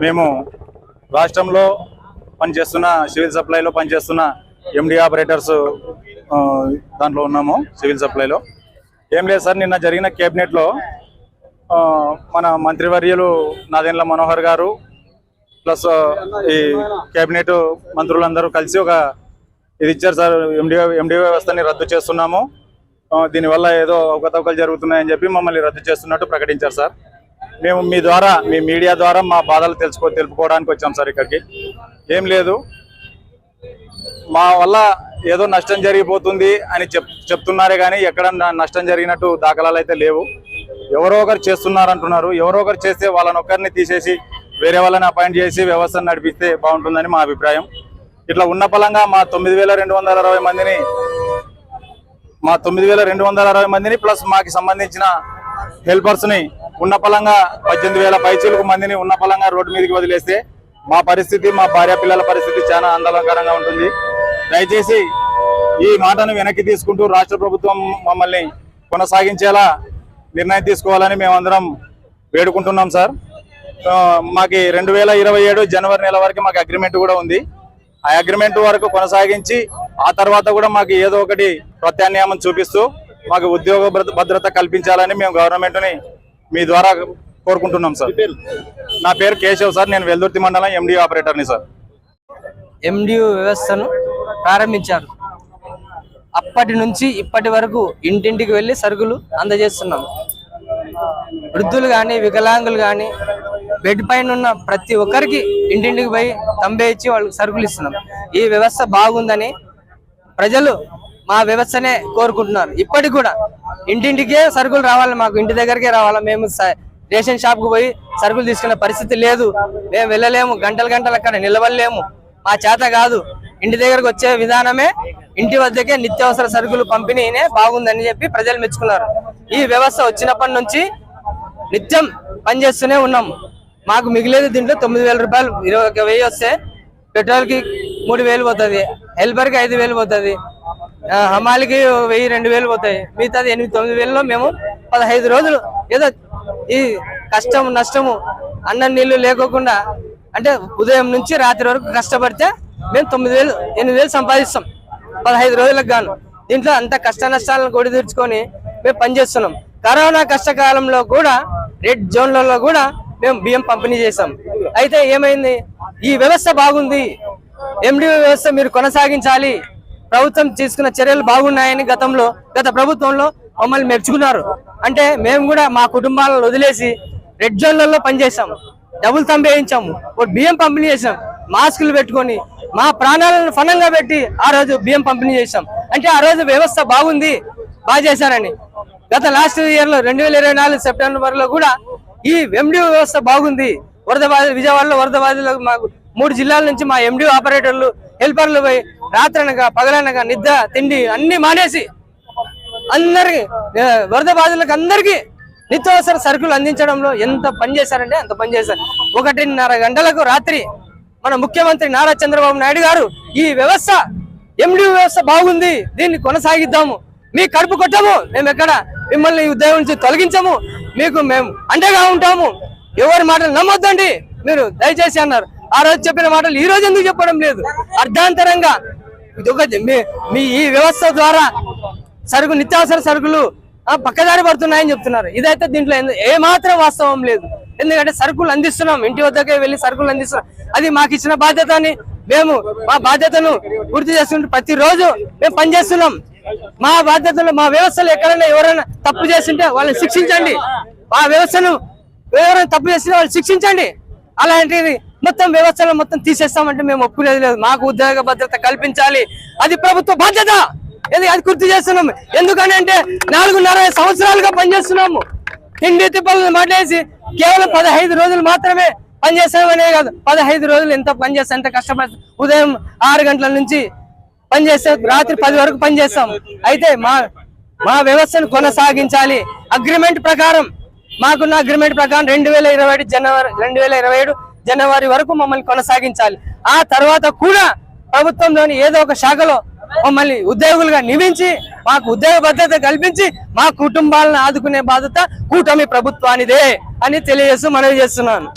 మేము రాష్ట్రంలో పనిచేస్తున్న సివిల్ సప్లైలో పనిచేస్తున్న ఎండి ఆపరేటర్స్ దాంట్లో ఉన్నాము. సివిల్ సప్లైలో ఏం లేదు సార్, నిన్న జరిగిన కేబినెట్లో మన మంత్రివర్యులు నాదెండ్ల మనోహర్ గారు ప్లస్ ఈ కేబినెట్ మంత్రులందరూ కలిసి ఒక ఇది ఇచ్చారు సార్. ఎండి వ్యవస్థని రద్దు చేస్తున్నాము, దీనివల్ల ఏదో అవకతవకలు జరుగుతున్నాయని చెప్పి మమ్మల్ని రద్దు చేస్తున్నట్టు ప్రకటించారు సార్. మేము మీ ద్వారా, మీ మీడియా ద్వారా మా బాధలు తెలుపుకోవడానికి వచ్చాం సార్. ఇక్కడికి ఏం లేదు, మా వల్ల ఏదో నష్టం జరిగిపోతుంది అని చెప్తున్నారే కానీ ఎక్కడ నష్టం జరిగినట్టు దాఖలాలు అయితే లేవు. ఎవరో ఒకరు చేస్తున్నారంటున్నారు. ఎవరో ఒకరు చేస్తే వాళ్ళని ఒక్కరిని తీసేసి వేరే వాళ్ళని అపాయింట్ చేసి వ్యవస్థను నడిపిస్తే బాగుంటుందని మా అభిప్రాయం. ఇట్లా ఉన్న పలంగా మా 9,260 మందిని ప్లస్ మాకు సంబంధించిన హెల్పర్స్ని ఉన్న పలంగా 18,000 పైచీలకు మందిని ఉన్న పలంగా రోడ్డు మీదకి వదిలేస్తే మా పరిస్థితి, మా భార్య పిల్లల పరిస్థితి చాలా ఆందోళనకరంగా ఉంటుంది. దయచేసి ఈ మాటను వెనక్కి తీసుకుంటూ రాష్ట్ర ప్రభుత్వం మమ్మల్ని కొనసాగించేలా నిర్ణయం తీసుకోవాలని మేమందరం వేడుకుంటున్నాం సార్. మాకు 2027 జనవరి నెల వరకు మాకు అగ్రిమెంట్ కూడా ఉంది. ఆ అగ్రిమెంట్ వరకు కొనసాగించి ఆ తర్వాత కూడా మాకు ఏదో ఒకటి ప్రత్యామ్నాయం చూపిస్తూ మాకు ఉద్యోగ భద్రత కల్పించాలని మేము గవర్నమెంట్ని మీ ద్వారా కోరుకుంటున్నాం సార్. నా పేరు కేశవ్ సార్, నేను వెల్దుర్తి మండలం ఎండి ఆపరేటర్ని సార్. ఎండియు వ్యవస్థను ప్రారంభించారు. అప్పటి నుంచి ఇప్పటి వరకు ఇంటింటికి వెళ్ళి సరుకులు అందజేస్తున్నాం. వృద్ధులు కానీ వికలాంగులు కానీ బెడ్ పైన ఉన్న ప్రతి ఒక్కరికి ఇంటింటికి పోయి తంబే ఇచ్చి వాళ్ళకి సరుకులు ఇస్తున్నాం. ఈ వ్యవస్థ బాగుందని ప్రజలు మా వ్యవస్థనే కోరుకుంటున్నారు. ఇప్పటికి కూడా ఇంటింటికే సరుకులు రావాలి, మాకు ఇంటి దగ్గరికే రావాలా. మేము రేషన్ షాప్కి పోయి సరుకులు తీసుకునే పరిస్థితి లేదు. మేము వెళ్ళలేము, గంటలు అక్కడ నిలవలేము, మా చేత కాదు. ఇంటి దగ్గరకు వచ్చే విధానమే, ఇంటి వద్దకే నిత్యావసర సరుకులు పంపిణీనే బాగుందని చెప్పి ప్రజలు మెచ్చుకున్నారు. ఈ వ్యవస్థ వచ్చినప్పటి నుంచి నిత్యం పనిచేస్తూనే ఉన్నాము. మాకు మిగిలేదు దీంట్లో 9,000 రూపాయలు. 21,000 వస్తే పెట్రోల్కి 3,000 పోతుంది, హెల్పర్కి 5,000 పోతుంది, హమాలికి 1,000-2,000 పోతాయి. మిగతాది 8-9,000లో మేము 15 రోజులు ఏదో ఈ కష్టము నష్టము అన్నం నీళ్లు లేకోకుండా అంటే ఉదయం నుంచి రాత్రి వరకు కష్టపడితే మేము 9,000-8,000 సంపాదిస్తాం 15 రోజులకు గాను. దీంట్లో అంత కష్ట నష్టాలను కొడి తీర్చుకొని మేము పనిచేస్తున్నాం. కరోనా కష్టకాలంలో కూడా రెడ్ జోన్లలో కూడా మేము బియ్యం పంపిణీ చేసాం. అయితే ఏమైంది, ఈ వ్యవస్థ బాగుంది, ఎండి వ్యవస్థ మీరు కొనసాగించాలి, ప్రభుత్వం తీసుకున్న చర్యలు బాగున్నాయని గత ప్రభుత్వంలో మమ్మల్ని మెచ్చుకున్నారు. అంటే మేము కూడా మా కుటుంబాలను వదిలేసి రెడ్ జోన్లలో పనిచేసాము, డబుల్ తంబు వేయించాము, బియ్యం పంపిణీ చేసాం, మాస్కులు పెట్టుకొని మా ప్రాణాలను ఫలంగా పెట్టి ఆ రోజు బియ్యం పంపిణీ చేసాం. అంటే ఆ రోజు వ్యవస్థ బాగుంది, బాగా చేశారని. గత లాస్ట్ ఇయర్ లో 2024 సెప్టెంబర్లో కూడా ఈ ఎండి వ్యవస్థ బాగుంది. విజయవాడలో వరద బాధితులకు మాకు 3 జిల్లాల నుంచి మా ఎండి ఆపరేటర్లు హెల్పర్లు పోయి రాత్రనగా పగలనగా నిద్ర తిండి అన్ని మానేసి అందరికి వరద బాధితులకు అందరికీ నిత్యావసర సరుకులు అందించడంలో ఎంత పని చేశారంటే అంత పని చేశారు. 1:30 గంటలకు రాత్రి మన ముఖ్యమంత్రి నారా చంద్రబాబు నాయుడు గారు ఈ వ్యవస్థ ఎండి వ్యవస్థ బాగుంది, దీన్ని కొనసాగిద్దాము, మీ కడుపు కొట్టము, మేము ఎక్కడ మిమ్మల్ని ఉద్యోగం నుంచి తొలగించము, మీకు మేము అండగా ఉంటాము, ఎవరి మాటలు నమ్మొద్దండి మీరు దయచేసి అన్నారు. ఆ రోజు చెప్పిన మాటలు ఈ రోజు ఎందుకు చెప్పడం లేదు? అర్ధాంతరంగా మీ ఈ వ్యవస్థ ద్వారా నిత్యావసర సరుకులు పక్కదారి పడుతున్నాయని చెప్తున్నారు. ఇదైతే దీంట్లో ఏమాత్రం వాస్తవం లేదు. ఎందుకంటే సరుకులు అందిస్తున్నాం, ఇంటి వద్దకే వెళ్ళి సరుకులు అందిస్తున్నాం. అది మాకు ఇచ్చిన బాధ్యత అని మేము మా బాధ్యతను పూర్తి చేసుకుంటూ ప్రతిరోజు మేము పనిచేస్తున్నాం. మా బాధ్యతలు మా వ్యవస్థలో ఎక్కడైనా ఎవరైనా తప్పు చేస్తుంటే వాళ్ళని శిక్షించండి. ఆ వ్యవస్థను ఎవరైనా తప్పు చేస్తే వాళ్ళు శిక్షించండి. అలాంటిది మొత్తం వ్యవస్థను మొత్తం తీసేస్తామంటే మేము ఒప్పుకునేది లేదు. మాకు ఉద్యోగ భద్రత కల్పించాలి, అది ప్రభుత్వ బాధ్యత. అది గుర్తు చేస్తున్నాం. ఎందుకని అంటే 4.5 సంవత్సరాలుగా పనిచేస్తున్నాము. తిండి తిప్పలు మాట్లాడేసి కేవలం 15 రోజులు మాత్రమే పనిచేస్తామనే కాదు, 15 రోజులు ఎంత పనిచేస్తాం, ఎంత కష్టపడి ఉదయం 6 గంటల నుంచి పనిచేస్తే రాత్రి 10 వరకు పనిచేస్తాం. అయితే మా వ్యవస్థను కొనసాగించాలి. అగ్రిమెంట్ ప్రకారం, మాకున్న అగ్రిమెంట్ ప్రకారం 2027 జనవరి వరకు మమ్మల్ని కొనసాగించాలి. ఆ తర్వాత కూడా ప్రభుత్వంలోని ఏదో ఒక శాఖలో మమ్మల్ని ఉద్యోగులుగా నియమించి మాకు ఉద్యోగ భద్రత కల్పించి మా కుటుంబాలను ఆదుకునే బాధ్యత కూటమి ప్రభుత్వానిదే అని తెలియజేస్తూ మనవి చేస్తున్నాను.